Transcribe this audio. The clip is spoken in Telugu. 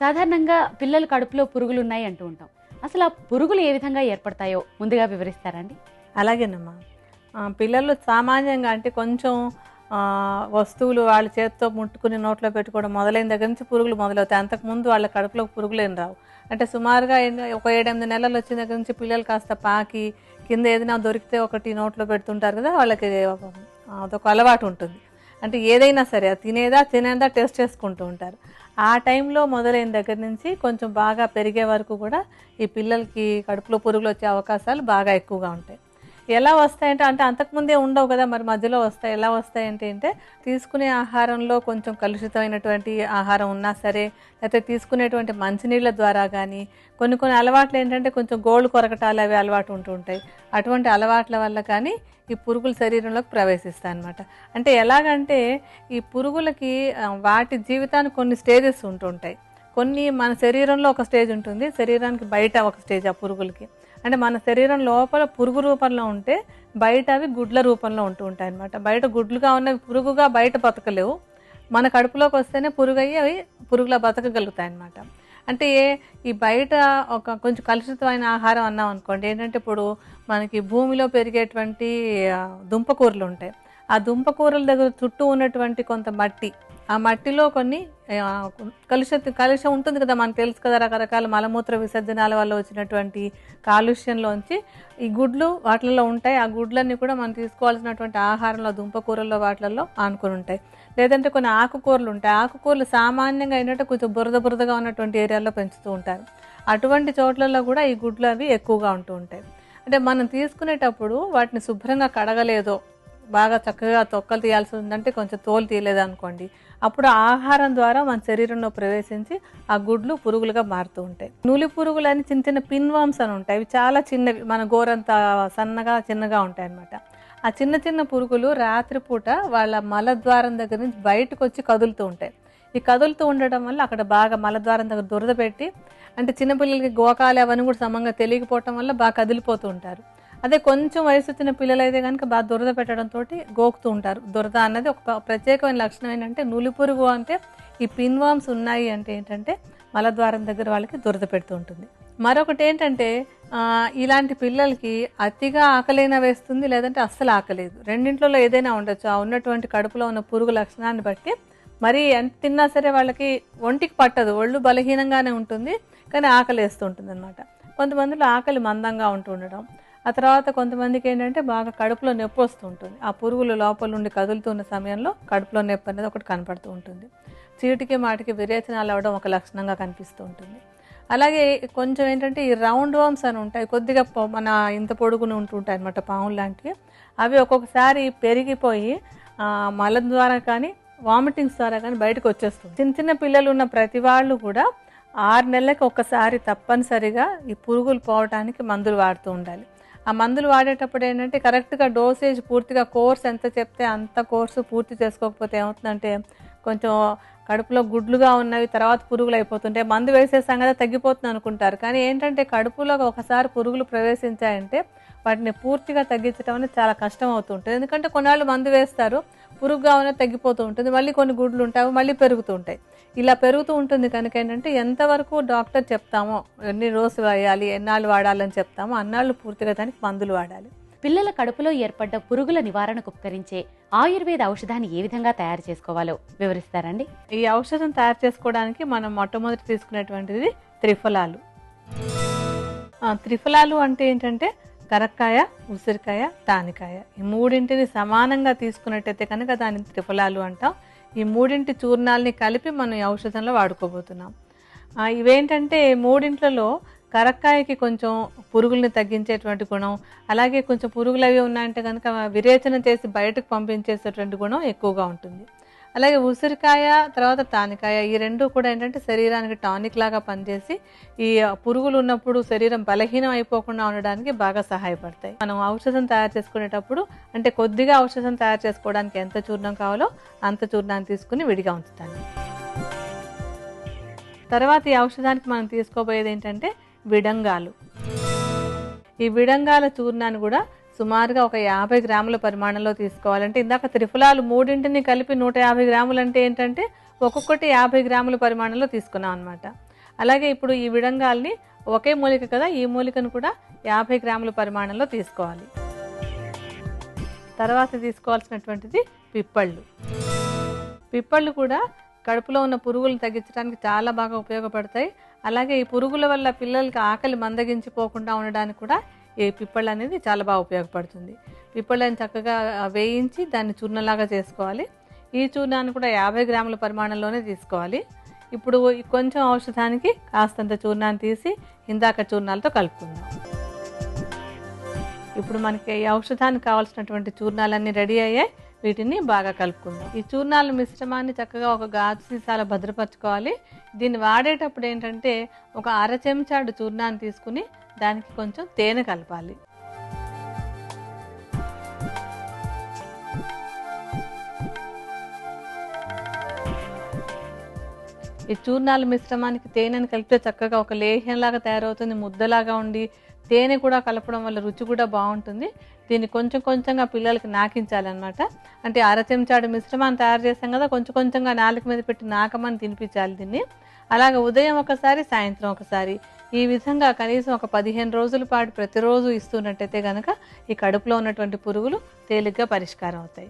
సాధారణంగా పిల్లల కడుపులో పురుగులు ఉన్నాయి అంటూ ఉంటాం. అసలు ఆ పురుగులు ఏ విధంగా ఏర్పడతాయో ముందుగా వివరిస్తారండి? అలాగేనమ్మా. పిల్లలు సామాన్యంగా అంటే కొంచెం వస్తువులు వాళ్ళ చేత్తో ముట్టుకుని నోట్లో పెట్టుకోవడం మొదలైన దగ్గర నుంచి పురుగులు మొదలవుతాయి. అంతకుముందు వాళ్ళ కడుపులో పురుగులేం రావు. అంటే సుమారుగా ఒక 7, 8 నెలలు వచ్చిన దగ్గర నుంచి పిల్లలు కాస్త పాకి కింద ఏదైనా దొరికితే ఒకటి నోట్లో పెడుతుంటారు కదా, వాళ్ళకి అదొక అలవాటు ఉంటుంది. అంటే ఏదైనా సరే అది తినేదా టెస్ట్ చేసుకుంటూ ఉంటారు. ఆ టైంలో మొదలైన దగ్గర నుంచి కొంచెం బాగా పెరిగే వరకు కూడా ఈ పిల్లలకి కడుపులో పురుగులు వచ్చే అవకాశాలు బాగా ఎక్కువగా ఉంటాయి. ఎలా వస్తాయంటే అంతకుముందే ఉండవు కదా, మరి మధ్యలో వస్తాయి. ఎలా వస్తాయంటే తీసుకునే ఆహారంలో కొంచెం కలుషితమైనటువంటి ఆహారం ఉన్నా సరే, లేకపోతే తీసుకునేటువంటి మంచినీళ్ళ ద్వారా కానీ, కొన్ని అలవాట్లు ఏంటంటే కొంచెం గోళ్ళు కొరకటాలు అవి అలవాటు ఉంటూ ఉంటాయి. అటువంటి అలవాట్ల వల్ల కానీ ఈ పురుగులు శరీరంలోకి ప్రవేశిస్తాయి అన్నమాట. అంటే ఎలాగంటే ఈ పురుగులకి వాటి జీవితానికి కొన్ని స్టేజెస్ ఉంటుంటాయి. కొన్ని మన శరీరంలో ఒక స్టేజ్ ఉంటుంది, శరీరానికి బయట ఒక స్టేజ్ ఆ పురుగులకి. అంటే మన శరీరం లోపల పురుగు రూపంలో ఉంటే బయట అవి గుడ్ల రూపంలో ఉంటూ ఉంటాయి అన్నమాట. బయట గుడ్లుగా ఉన్నవి పురుగుగా బయట బతకలేవు, మన కడుపులోకి వస్తేనే పురుగయ్యి అవి పురుగులా బతకగలుగుతాయి అన్నమాట. అంటే ఈ బయట ఒక కొంచెం కలుషితమైన ఆహారం అన్నాం అనుకోండి, ఏంటంటే ఇప్పుడు మనకి భూమిలో పెరిగేటువంటి దుంపకూరలు ఉంటాయి. ఆ దుంపకూరల దగ్గర చుట్టూ ఉన్నటువంటి కొంత మట్టి, ఆ మట్టిలో కొన్ని కాలుష్యం ఉంటుంది కదా, మనకు తెలుసు కదా, రకరకాల మలమూత్ర విసర్జనాల వల్ల వచ్చినటువంటి కాలుష్యంలోంచి ఈ గుడ్లు వాటిల్లో ఉంటాయి. ఆ గుడ్లన్నీ కూడా మనం తీసుకోవాల్సినటువంటి ఆహారంలో దుంపకూరల్లో వాటిల్లో ఆనుకొని ఉంటాయి. లేదంటే కొన్ని ఆకుకూరలు ఉంటాయి. ఆకుకూరలు సామాన్యంగా ఏంటంటే కొంచెం బురదగా ఉన్నటువంటి ఏరియాల్లో పెంచుతూ ఉంటారు. అటువంటి చోట్లలో కూడా ఈ గుడ్లు అవి ఎక్కువగా ఉంటూ ఉంటాయి. అంటే మనం తీసుకునేటప్పుడు వాటిని శుభ్రంగా కడగలేదో, బాగా చక్కగా తొక్కలు తీయాల్సి ఉందంటే కొంచెం తోలు తీయలేదనుకోండి, అప్పుడు ఆహారం ద్వారా మన శరీరంలో ప్రవేశించి ఆ గుడ్లు పురుగులుగా మారుతూ ఉంటాయి. నులి పురుగులు అని చిన్న పిన్ వామ్స్ అని ఉంటాయి. ఇవి చాలా చిన్నవి, మన గోరంత సన్నగా చిన్నగా ఉంటాయి అన్నమాట. ఆ చిన్న పురుగులు రాత్రిపూట వాళ్ళ మలద్వారం దగ్గర నుంచి బయటకు వచ్చి కదులుతూ ఉంటాయి. ఈ కదులుతూ ఉండడం వల్ల అక్కడ బాగా మలద్వారం దగ్గర దురద పెట్టి, అంటే చిన్నపిల్లలకి గోకాలు అవన్నీ కూడా సమంగా తెలియకపోవటం వల్ల బాగా కదిలిపోతూ ఉంటారు. అదే కొంచెం వయసు వచ్చిన పిల్లలు అయితే కనుక బాగా దురద పెట్టడంతో గోకుతూ ఉంటారు. దురద అన్నది ఒక ప్రత్యేకమైన లక్షణం. ఏంటంటే నులిపురుగు అంటే ఈ పిన్వామ్స్ ఉన్నాయి అంటే ఏంటంటే మలద్వారం దగ్గర వాళ్ళకి దురద పెడుతూ ఉంటుంది. మరొకటి ఏంటంటే ఇలాంటి పిల్లలకి అతిగా ఆకలైనా వేస్తుంది, లేదంటే అస్సలు ఆకలేదు. రెండింటిలో ఏదైనా ఉండొచ్చు. ఆ ఉన్నటువంటి కడుపులో ఉన్న పురుగు లక్షణాన్ని బట్టి మరి ఎంత తిన్నా సరే వాళ్ళకి ఒంటికి పట్టదు, ఒళ్ళు బలహీనంగానే ఉంటుంది, కానీ ఆకలి వేస్తూ ఉంటుంది అనమాట. కొంతమందిలో ఆకలి మందంగా ఉంటూ ఉండడం, ఆ తర్వాత కొంతమందికి ఏంటంటే బాగా కడుపులో నొప్పి వస్తూ ఉంటుంది. ఆ పురుగులు లోపల నుండి కదులుతున్న సమయంలో కడుపులో నొప్పి అనేది ఒకటి కనపడుతూ ఉంటుంది. చీటికి మాటికి విరేచనాలు అవ్వడం ఒక లక్షణంగా కనిపిస్తూ ఉంటుంది. అలాగే కొంచెం ఏంటంటే ఈ రౌండ్ వామ్స్ అని ఉంటాయి, కొద్దిగా మన ఇంత పొడుగుని ఉంటుంటాయి అన్నమాట, పాములు లాంటివి. అవి ఒక్కొక్కసారి పెరిగిపోయి మలం ద్వారా కానీ వామిటింగ్స్ ద్వారా కానీ బయటకు వచ్చేస్తుంది. చిన్న పిల్లలు ఉన్న ప్రతి వాళ్ళు కూడా 6 నెలలకు ఒక్కసారి తప్పనిసరిగా ఈ పురుగులు పోవడానికి మందులు వాడుతూ ఉండాలి. ఆ మందులు వాడేటప్పుడు ఏంటంటే కరెక్ట్గా డోసేజ్ పూర్తిగా కోర్స్ ఎంత చెప్తే అంత కోర్సు పూర్తి చేసుకోకపోతే ఏమవుతుందంటే కొంచెం కడుపులో గుడ్లుగా ఉన్నవి తర్వాత పురుగులు అయిపోతుంటాయి. మందు వేసేసాం కదా తగ్గిపోతుంది అనుకుంటారు, కానీ ఏంటంటే కడుపులో ఒకసారి పురుగులు ప్రవేశించాయంటే వాటిని పూర్తిగా తగ్గించడం అనేది చాలా కష్టం అవుతుంటుంది. ఎందుకంటే కొన్నాళ్ళు మందు వేస్తారు, పురుగుగా ఉన్నది తగ్గిపోతూ ఉంటుంది, మళ్ళీ కొన్ని గుడ్లు ఉంటాయి, మళ్ళీ పెరుగుతూ ఉంటాయి. ఇలా పెరుగుతూ ఉంటుంది కనుక ఏంటంటే ఎంతవరకు డాక్టర్ చెప్తామో ఎన్ని రోజులు వేయాలి, ఎన్నాళ్ళు వాడాలని చెప్తామో అన్నాళ్ళు పూర్తిగా దానికి మందులు వాడాలి. పిల్లల కడుపులో ఏర్పడ్డ పురుగుల నివారణకు ఉపకరించే ఆయుర్వేద ఔషధాన్ని ఏ విధంగా తయారు చేసుకోవాలో వివరిస్తారండి? ఈ ఔషధం తయారు చేసుకోవడానికి మనం మొట్టమొదటి తీసుకునేటువంటిది త్రిఫలాలు. త్రిఫలాలు అంటే ఏంటంటే కరక్కాయ, ఉసిరికాయ, తానికాయ, ఈ మూడింటిని సమానంగా తీసుకున్నట్టయితే కనుక దాన్ని త్రిఫలాలు అంటాం. ఈ మూడింటి చూర్ణాలని కలిపి మనం ఈ ఔషధంలో వాడుకోబోతున్నాం. ఇవేంటంటే మూడింట్లలో కరక్కాయకి కొంచెం పురుగుల్ని తగ్గించేటువంటి గుణం, అలాగే కొంచెం పురుగులు అవి ఉన్నాయంటే కనుక విరేచన చేసి బయటకు పంపించేసేటువంటి గుణం ఎక్కువగా ఉంటుంది. అలాగే ఉసిరికాయ తర్వాత తానికాయ, ఈ రెండు కూడా ఏంటంటే శరీరానికి టానిక్ లాగా పనిచేసి ఈ పురుగులు ఉన్నప్పుడు శరీరం బలహీనం అయిపోకుండా ఉండడానికి బాగా సహాయపడతాయి. మనం ఔషధం తయారు చేసుకునేటప్పుడు అంటే కొద్దిగా ఔషధం తయారు చేసుకోవడానికి ఎంత చూర్ణం కావాలో అంత చూర్ణాన్ని తీసుకుని విడిగా ఉంచుతాను. తర్వాత ఈ ఔషధానికి మనం తీసుకోబోయేది ఏంటంటే విడంగాలు. ఈ విడంగాల చూర్ణాన్ని కూడా సుమారుగా ఒక 50 గ్రాముల పరిమాణంలో తీసుకోవాలంటే, ఇందాక త్రిఫలాలు మూడింటిని కలిపి 150 గ్రాములు అంటే ఏంటంటే ఒక్కొక్కటి 50 గ్రాముల పరిమాణంలో తీసుకున్నాం అనమాట. అలాగే ఇప్పుడు ఈ విడంగాల్ని ఒకే మూలిక కదా, ఈ మూలికను కూడా 50 గ్రాముల పరిమాణంలో తీసుకోవాలి. తర్వాత తీసుకోవాల్సినటువంటిది పిప్పళ్ళు. పిప్పళ్ళు కూడా కడుపులో ఉన్న పురుగులను తగ్గించడానికి చాలా బాగా ఉపయోగపడతాయి. అలాగే ఈ పురుగుల వల్ల పిల్లలకి ఆకలి మందగించిపోకుండా ఉండడానికి కూడా ఈ పిప్పళ్ళు అనేది చాలా బాగా ఉపయోగపడుతుంది. పిప్పళ్ళని చక్కగా వేయించి దాన్ని చూర్ణలాగా చేసుకోవాలి. ఈ చూర్ణాన్ని కూడా 50 గ్రాముల పరిమాణంలోనే తీసుకోవాలి. ఇప్పుడు కొంచెం ఔషధానికి కాస్తంత చూర్ణాన్ని తీసి ఇందాక చూర్ణాలతో కలుపుకుందాం. ఇప్పుడు మనకి ఈ ఔషధానికి కావాల్సినటువంటి చూర్ణాలన్నీ రెడీ అయ్యాయి. వీటిని బాగా కలుపుకుందాం. ఈ చూర్ణాల మిశ్రమాన్ని చక్కగా ఒక గాజు సీసాలో భద్రపరచుకోవాలి. దీన్ని వాడేటప్పుడు ఏంటంటే ఒక అర చెంచాడు చూర్ణాన్ని తీసుకుని దానికి కొంచెం తేనె కలపాలి. ఈ చూర్ణాల మిశ్రమానికి తేనెని కలిపితే చక్కగా ఒక లేహ్యంలాగా తయారవుతుంది, ముద్దలాగా ఉండి తేనె కూడా కలపడం వల్ల రుచి కూడా బాగుంటుంది. దీన్ని కొంచెం కొంచెంగా పిల్లలకి నాకించాలన్నమాట. అంటే అర చెంచాడు మిశ్రమాన్ని తయారు చేస్తాం కదా, కొంచెం కొంచెంగా నాలుక మీద పెట్టి నాకమని తినిపించాలి దీన్ని. అలాగే ఉదయం ఒకసారి, సాయంత్రం ఒకసారి, ఈ విధంగా కనీసం ఒక 15 రోజుల పాటు ప్రతిరోజు ఇస్తున్నట్టయితే కనుక ఈ కడుపులో ఉన్నటువంటి పురుగులు తేలిగ్గా పరిష్కారం అవుతాయి.